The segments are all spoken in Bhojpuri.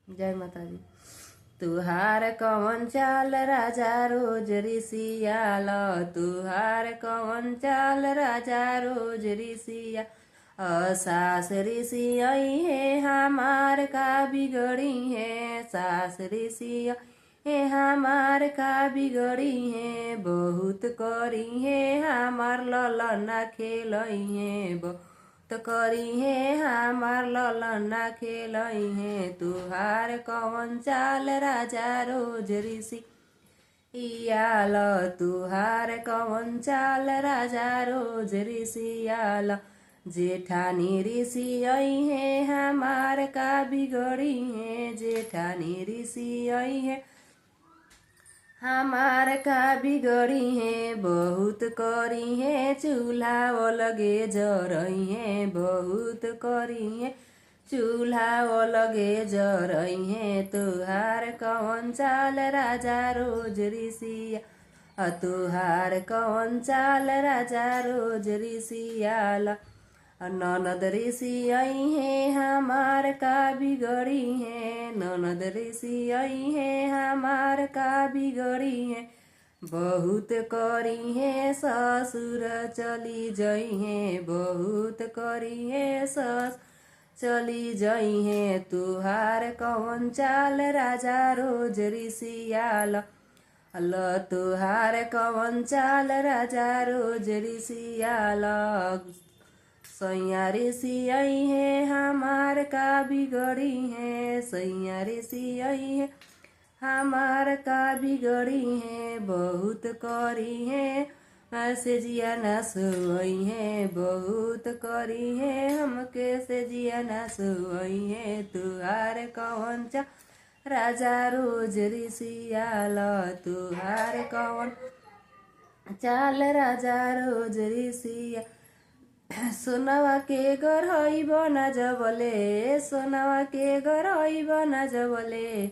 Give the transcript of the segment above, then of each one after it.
जय माता दी। तुहार कवन चाल राजा रोज ऋषियाल, तुहार कवन चाल राजा रोज ऋषिया। सास ऋषि आई है हमार का बिगड़ी है, सास ऋषि है हमार का बिगड़ी है। बहुत करी है हमार ललना खेलई है, बहुत करी है हमार ललना खेलई है। तुहार कवन चाल राजा रोज ऋषि याल, तुहार कवन चाल राजा रोज ऋषियाल। जेठानी ऋषि आई है हमार का बिगड़ी है, जेठानी ऋषि आई है हमार का बिगड़ी है। बहुत करी है चूल्हा वो लगे जरई है, बहुत करी है चूल्हा वो लगे जरई है। तुहार कवन चाल राजा रोज ऋषिया, तुहार कवन चाल राजा रोज ऋषियाल। ननद ऋषि आई है हमार का बिगड़ी है, ननद ऋषि आई है हमार का बिगड़ी है। बहुत करी है ससुर चली जई है, बहुत करी है सस चली जई है। तुहार कवन चाल राजा रोज ऋषियाल, तुहार कवन चाल राजा रोज ऋषियाल। सैया ऋषि आई है हमार का बिगड़ी है, सैया ऋषि आई है हमार का बिगड़ी है। बहुत करी है से जिया ना सोई है, बहुत करी है हमके से जिया ना सोई है। तुहार कवन चा राजा रोज ऋषियाल, तुहार कवन चाल राजा रोज ऋषिया। सोनवा के गरई बना जबले, सोनवा के गरई बना जबले।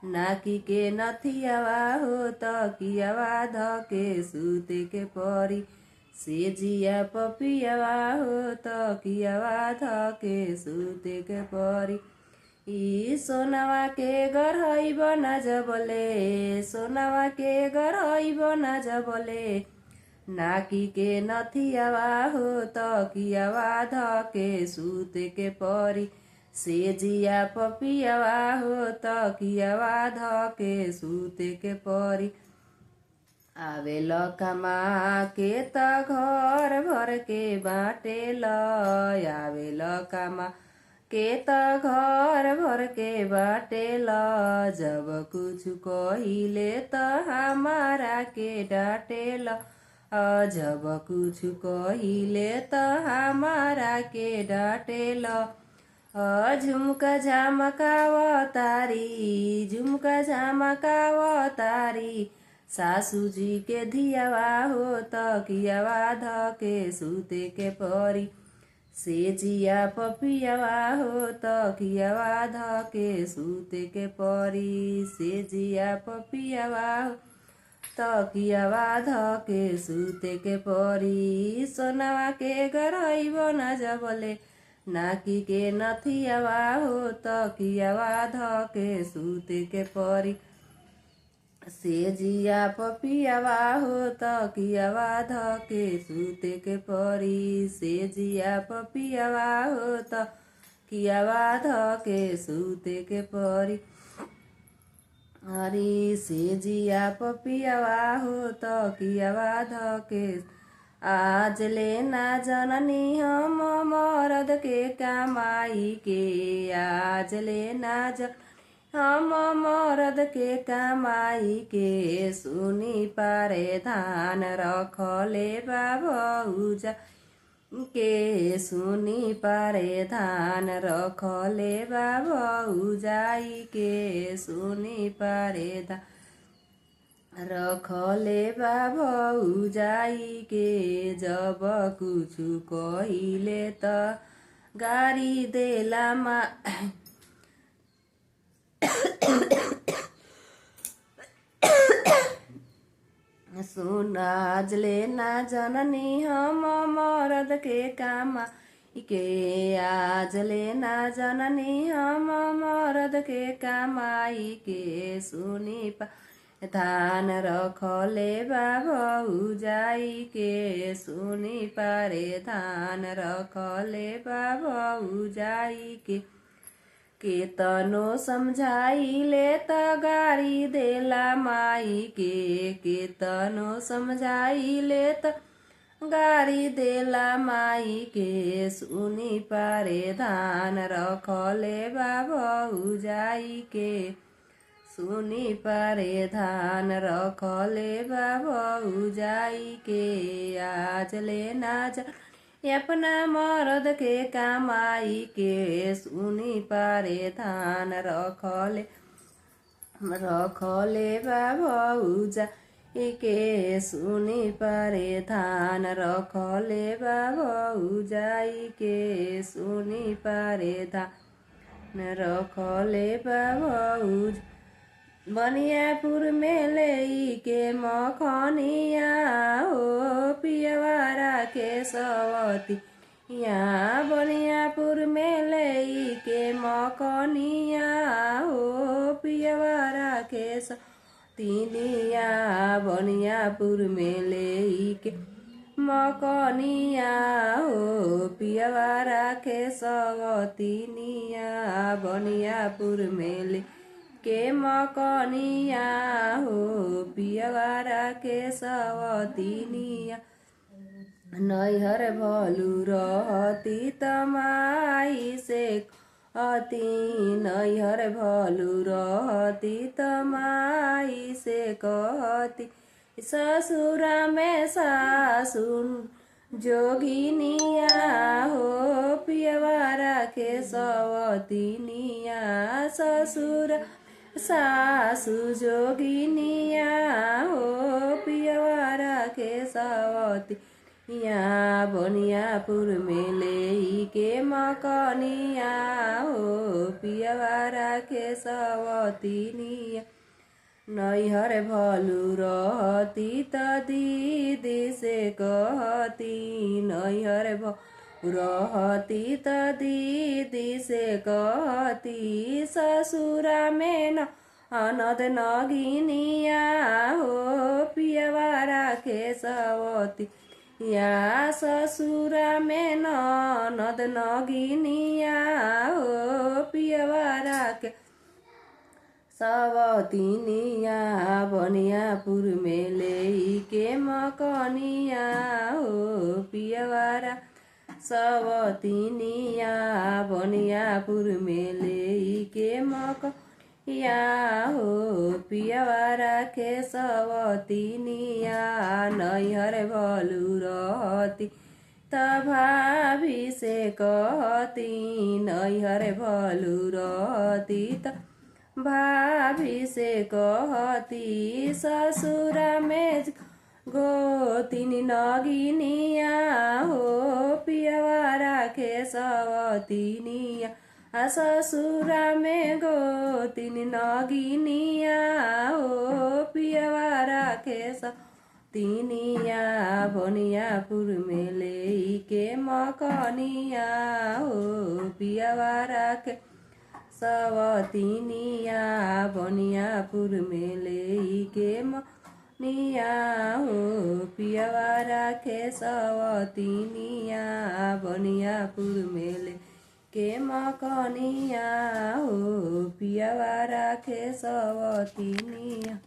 नाकी के नथियावा हो तकियावा धके सूते के परी। से जिया पपियावा हो तकियावा धके सूते के परी। ई सोनवा के गरई बना जबले, सोनवा के गरई बना जबले। नाकी के नथियावा हो तकियावा धके सूते के परी। से जिया पपियावा हो तकियावा धके सूते के परी। आवेल कमा के त घर भर के बाटेल, आवेल कमा के त घर भर के बाटेल। जब कुछ कहिले त हमारा के डाटेल, जब कुछ कहिले त हमारा के डाटेल। झुमका झमकाव तारी, झुमका झमकाव तारी। सासू जी के धियावा हो तकियावा धके सूते के परी। से जिया पपियावा हो तकियावा धके सूते के परी। से जिया पपियावा हो तकियावा धके सूते के परी। सोनवा के गरई बना जबले, नाकी के नथियावा हो तकियावा धके सूते के परी। से जिया पपियावा हो तकियावा धके सूते के परी। से जिया पपियावा हो तकियावा धके सूते के परी। हरी से जिया पपियावा हो तकियावा धके। आज लेना जननी हम मरद के कमाई के, आज लेना हम मरद के कमाई के। सुनी पारे धान रखले बाबूजा के, सुनी पारे धान रखले बाबूजाई के। सुनी पारे धान रखले बाबूजाई के। जब कुछ कहिले त गारी देला मा सुन आज लेना जननी हम मरद के कामा के आज लेना जननी हम मरद के कमाई के सुनी पा धान रखले बाबू जाई के सुनी पारे धान रखले बाबू जाई के केतनो समझाइले त गारी देला माई के केतनो समझाइले त गारी देला माई के सुनी पारे धान रखले बाबू जाई के सुनी पारे धान रखले बाबू जाई के आज लेना जा अपना मरद के कमाई के सुनी पारे धान रखले बाबू जाई के सुनी पारे धान रखले बाबू जाई के सुनी पारे धान रखले बाबू बनियापुर में ले के मखनिया हो पियवारा के सवती यहाँ बनियापुर में ले के मखनिया हो पियवारा के सवतिनिया बनियापुर में ले के मखनिया हो पियवारा के सवतिनिया बनियापुर में ले के मकनिया हो पियवारा के सवतिनिया नैहर भलू रहती तमाई से कहती नैहर भलू रहती तमाई से कहती ससुरा में सासुन जोगिनिया हो पियवारा के सवतिनिया ससुर सासु जोगिनिया हो पियवारा के सवतिनिया बनियापुर में ले के मकनिया हो पियवारा के सवतिनिया नैहर भलू रहती त दीदी से कहती नैहर रहती त दीदी से कहती ससुरा में ननद नगिनिया हो पियवारा के सवती या ससुरा में ननद नगिनिया हो पियवारा के सवतिनिया बनियापुर में ले के मकनिया हो पियवारा सवतिनिया बनियापुर में ले के मकनिया हो पियवारा के सवतिनिया नैहर भलू रहती त भाभी से कहती नैहर भलू रहती त भाभी से कहती ससुरा में गोतिन नगिनिया हो पियवारा के सवतिनिया ससुरा में गोतिन नगिनिया हो पियवारा के सवतिनिया बनियापुर में ले के मकनिया हो पियवारा के सवतिनिया बनियापुर में ले के मकनिया हो पियवारा के सवतिनिया बनियापुर में ले के मकनिया हो पियवारा के सवतिनिया।